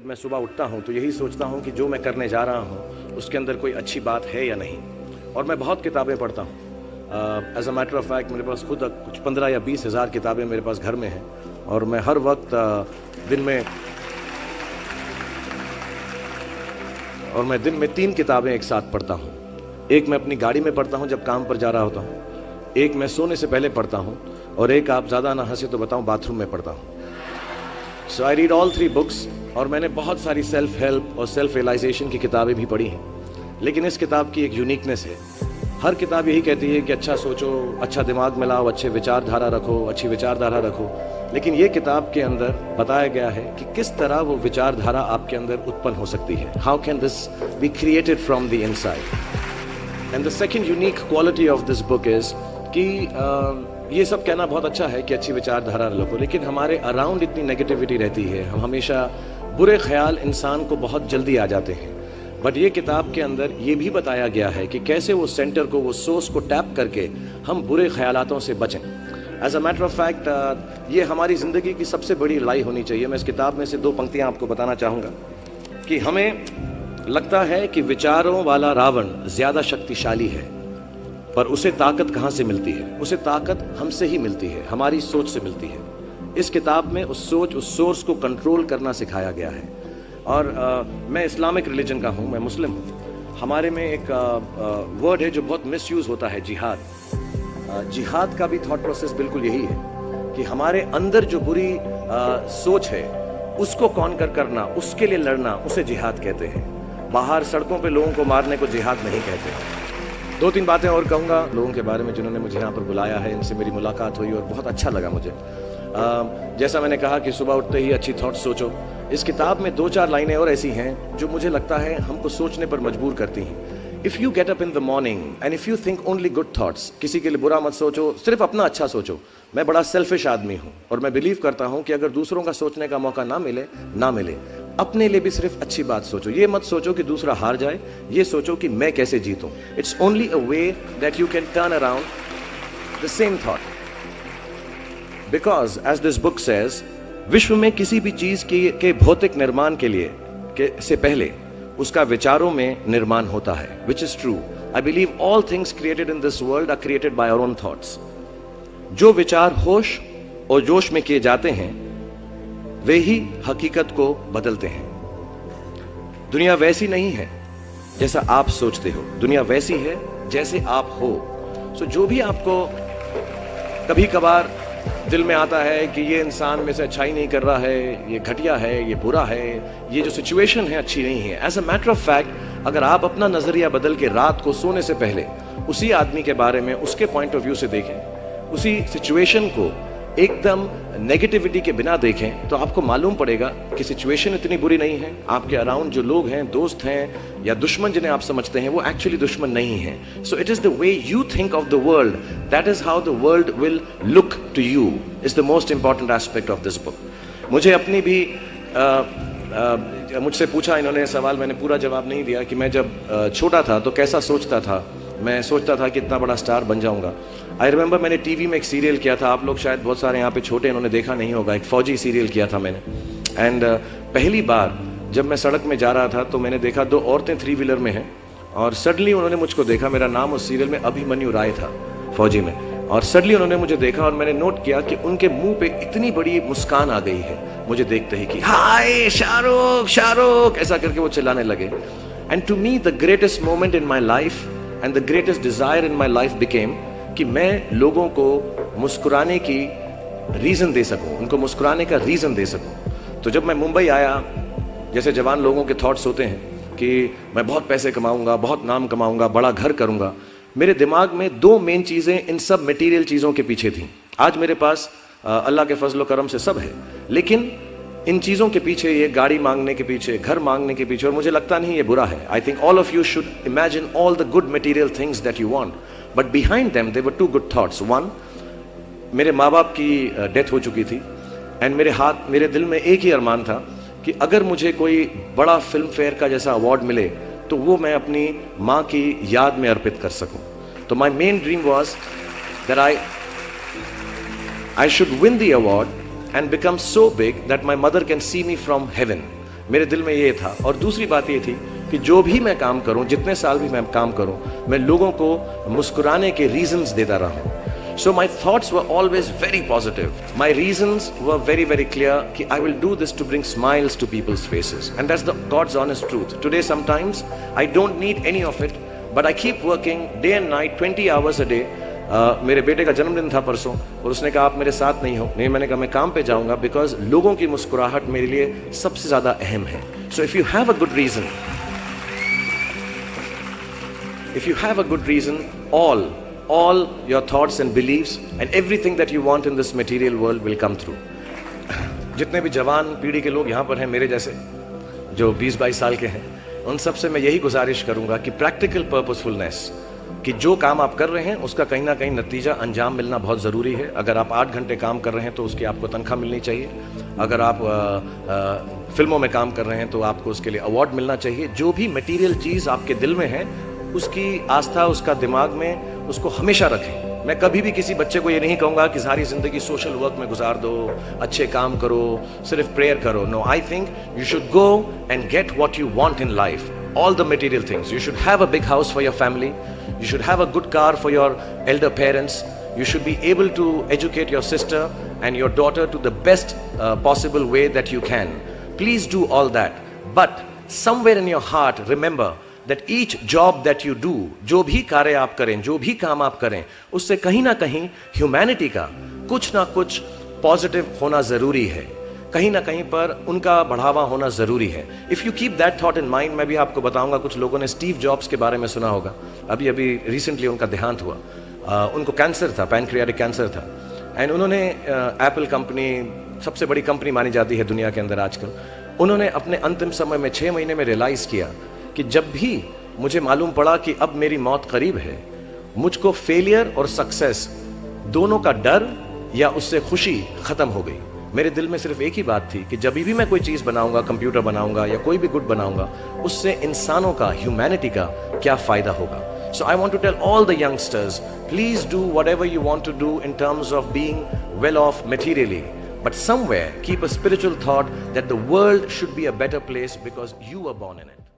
जब मैं सुबह उठता हूँ तो यही सोचता हूँ कि जो मैं करने जा रहा हूँ उसके अंदर कोई अच्छी बात है या नहीं। और मैं बहुत किताबें पढ़ता हूँ। As a matter of fact मेरे पास खुद कुछ 15 या 20 हज़ार किताबें मेरे पास घर में हैं। और मैं हर वक्त दिन में 3 किताबें एक साथ पढ़ता हूँ। एक मैं अपनी गाड़ी में पढ़ता हूँ जब काम पर जा रहा होता हूँ, एक मैं सोने से पहले पढ़ता हूँ, और एक, आप ज़्यादा ना हंसे तो बताऊँ, बाथरूम में पढ़ता हूँ। सो आई रीड ऑल 3 बुक्स। और मैंने बहुत सारी सेल्फ हेल्प और सेल्फ रियलाइजेशन की किताबें भी पढ़ी हैं। लेकिन इस किताब की एक यूनिकनेस है। हर किताब यही कहती है कि अच्छा सोचो, अच्छा दिमाग में लाओ, अच्छे विचारधारा रखो, अच्छी विचारधारा रखो। लेकिन ये किताब के अंदर बताया गया है कि किस तरह वो विचारधारा आपके अंदर उत्पन्न हो सकती है। How can this be created from the inside. And the second unique quality of this book is कि ये सब कहना बहुत अच्छा है कि अच्छी विचारधारा रखो, लेकिन हमारे अराउंड इतनी नेगेटिविटी रहती है, हम हमेशा बुरे ख्याल इंसान को बहुत जल्दी आ जाते हैं। बट ये किताब के अंदर ये भी बताया गया है कि कैसे वो सेंटर को, वो सोर्स को टैप करके हम बुरे ख्यालातों से बचें। As a matter of fact ये हमारी ज़िंदगी की सबसे बड़ी लड़ाई होनी चाहिए। मैं इस किताब में से 2 पंक्तियाँ आपको बताना चाहूँगा कि हमें लगता है कि विचारों वाला रावण ज़्यादा शक्तिशाली है, पर उसे ताकत कहाँ से मिलती है? उसे ताकत हमसे ही मिलती है, हमारी सोच से मिलती है। इस किताब में उस सोच, उस सोर्स को कंट्रोल करना सिखाया गया है। और मैं इस्लामिक रिलीजन का हूँ, मैं मुस्लिम हूँ। हमारे में एक वर्ड है जो बहुत मिसयूज़ होता है, जिहाद। जिहाद का भी थॉट प्रोसेस बिल्कुल यही है कि हमारे अंदर जो बुरी सोच है उसको कॉन्कर करना, उसके लिए लड़ना, उसे जिहाद कहते हैं। बाहर सड़कों पे लोगों को मारने को जिहाद नहीं कहते। 2-3 बातें और कहूँगा लोगों के बारे में जिन्होंने मुझे यहाँ पर बुलाया है, इनसे मेरी मुलाकात हुई और बहुत अच्छा लगा मुझे। जैसा मैंने कहा कि सुबह उठते ही अच्छी थॉट्स सोचो। इस किताब में 2-4 लाइनें और ऐसी हैं जो मुझे लगता है हमको सोचने पर मजबूर करती हैं। If you get up in the morning and if you think only good thoughts, किसी के लिए बुरा मत सोचो, सिर्फ अपना अच्छा सोचो। मैं बड़ा सेल्फिश आदमी हूँ और मैं बिलीव करता हूँ कि अगर दूसरों का सोचने का मौका ना मिले, अपने लिए भी सिर्फ अच्छी बात सोचो। ये मत सोचो कि दूसरा हार जाए, ये सोचो कि मैं कैसे जीतूं। It's only a way that you can turn around the same thought. Because as this book says, विश्व में किसी भी चीज के भौतिक निर्माण से पहले उसका विचारों में निर्माण होता है, which is true. I believe all things created in this world are created by our own thoughts. जो विचार होश और जोश में किए जाते हैं वे ही हकीकत को बदलते हैं। दुनिया वैसी नहीं है जैसा आप सोचते हो, दुनिया वैसी है जैसे आप हो। सो जो भी आपको कभी कभार दिल में आता है कि ये इंसान में से अच्छाई नहीं कर रहा है, ये घटिया है, ये बुरा है, ये जो सिचुएशन है अच्छी नहीं है, as a matter of fact अगर आप अपना नजरिया बदल के रात को सोने से पहले उसी आदमी के बारे में उसके पॉइंट ऑफ व्यू से देखें, उसी सिचुएशन को एकदम नेगेटिविटी के बिना देखें, तो आपको मालूम पड़ेगा कि सिचुएशन इतनी बुरी नहीं है। आपके अराउंड जो लोग हैं, दोस्त हैं या दुश्मन जिन्हें आप समझते हैं, वो एक्चुअली दुश्मन नहीं है। So it is the way you think of the world, that is how the world will look to you, is the most important aspect of this book. मुझे अपनी भी मुझसे पूछा इन्होंने सवाल, मैंने पूरा जवाब नहीं दिया कि मैं जब छोटा था तो कैसा सोचता था। मैं सोचता था कि इतना बड़ा स्टार बन जाऊंगा। आई रिमेंबर मैंने टीवी में एक सीरियल किया था, आप लोग शायद बहुत सारे यहाँ पे छोटे इन्होंने देखा नहीं होगा, एक फौजी सीरियल किया था मैंने। एंड पहली बार जब मैं सड़क में जा रहा था तो मैंने देखा 2 औरतें 3 व्हीलर में हैं और सडनली उन्होंने मुझको देखा। मेरा नाम उस सीरियल में अभिमन्यु राय था फौजी में, और सडनली उन्होंने मुझे देखा और मैंने नोट किया कि उनके मुंह पे इतनी बड़ी मुस्कान आ गई है मुझे देखते ही कि हाय शाहरुख शाहरुख, ऐसा करके वो चिल्लाने लगे। And to me the greatest moment in my life and the greatest desire in my life became कि मैं लोगों को मुस्कुराने की रीजन दे सकूं, उनको मुस्कुराने का रीजन दे सकूं। तो जब मैं मुंबई आया, जैसे जवान लोगों के थॉट्स होते हैं कि मैं बहुत पैसे कमाऊंगा, बहुत नाम कमाऊंगा, बड़ा घर करूंगा, मेरे दिमाग में 2 मेन चीजें इन सब मटेरियल चीजों के पीछे थी। आज मेरे पास अल्लाह के फजल करम से सब है, लेकिन इन चीजों के पीछे, ये गाड़ी मांगने के पीछे, घर मांगने के पीछे, और मुझे लगता नहीं ये बुरा है। I think all of you should imagine all the good material things that you want, but behind them there were 2 good thoughts. 1, मेरे माँ बाप की डेथ हो चुकी थी एंड मेरे दिल में एक ही अरमान था कि अगर मुझे कोई बड़ा फिल्म फेयर का जैसा अवार्ड मिले तो वो मैं अपनी माँ की याद में अर्पित कर सकूं। तो my main dream was that I should win the award and become so big that my mother can see me from heaven मेरे दिल में ये था। और दूसरी बात ये थी कि जो भी मैं काम करूं, जितने साल भी मैं काम करूं, मैं लोगों को मुस्कुराने के रीजंस देता रहा हूं। So my thoughts were always very positive. My reasons were very, very clear कि I will do this to bring smiles to people's faces. And that's the God's honest truth. Today sometimes I don't need any of it, but I keep working day and night, 20 hours a day. मेरे बेटे का जन्मदिन था परसों और उसने कहा आप मेरे साथ नहीं हो। नहीं, मैंने कहा मैं काम पे जाऊंगा, बिकॉज लोगों की मुस्कुराहट मेरे लिए सबसे ज्यादा अहम है। So if you have a good reason, all your thoughts and beliefs and everything that you want in this material world will come through. जितने भी जवान पीढ़ी के लोग यहाँ पर हैं मेरे जैसे, जो 20-22 साल के हैं, उन सब से मैं यही गुजारिश करूंगा कि प्रैक्टिकल पर्पसफुलनेस, कि जो काम आप कर रहे हैं उसका कहीं ना कहीं नतीजा, अंजाम मिलना बहुत ज़रूरी है। अगर आप 8 घंटे काम कर रहे हैं तो उसकी आपको तनख्वाह मिलनी चाहिए। अगर आप फिल्मों में काम कर रहे हैं तो आपको उसके लिए अवार्ड मिलना चाहिए। जो भी मटीरियल चीज़ आपके दिल में है, उसकी आस्था, उसका दिमाग में, उसको हमेशा रखें। मैं कभी भी किसी बच्चे को ये नहीं कहूँगा कि सारी ज़िंदगी सोशल वर्क में गुजार दो, अच्छे काम करो, सिर्फ प्रेयर करो। No, I think you should go and get what you want in life, all the material things. You should have a big house for your family. You should have a good car for your elder parents. You should be able to educate your sister and your daughter to the best possible way that you can. Please do all that. But somewhere in your heart, remember that each job that you do, जो भी कार्य आप करें, जो भी काम आप करें, उससे कहीं ना कहीं ह्यूमैनिटी का कुछ ना कुछ पॉजिटिव होना जरूरी है। कहीं ना कहीं पर उनका बढ़ावा होना जरूरी है। If you keep that thought in mind, मैं भी आपको बताऊंगा, कुछ लोगों ने स्टीव जॉब्स के बारे में सुना होगा। अभी रिसेंटली उनका देहांत हुआ। उनको कैंसर था, पैनक्रियाटिक कैंसर था, एंड उन्होंने एप्पल कंपनी, सबसे बड़ी कंपनी मानी जाती है दुनिया के अंदर आजकल, उन्होंने अपने अंतिम समय में 6 महीने में रियलाइज किया कि जब भी मुझे मालूम पड़ा कि अब मेरी मौत करीब है, मुझको फेलियर और सक्सेस दोनों का डर या उससे खुशी खत्म हो गई। मेरे दिल में सिर्फ एक ही बात थी कि जब भी मैं कोई चीज बनाऊंगा, कंप्यूटर बनाऊंगा या कोई भी गुड बनाऊंगा, उससे इंसानों का, ह्यूमैनिटी का क्या फायदा होगा। So I want to tell all the youngsters, please do whatever you want to do in terms of being well off materially, but somewhere keep a spiritual thought that the world should be a better place because you were born in it.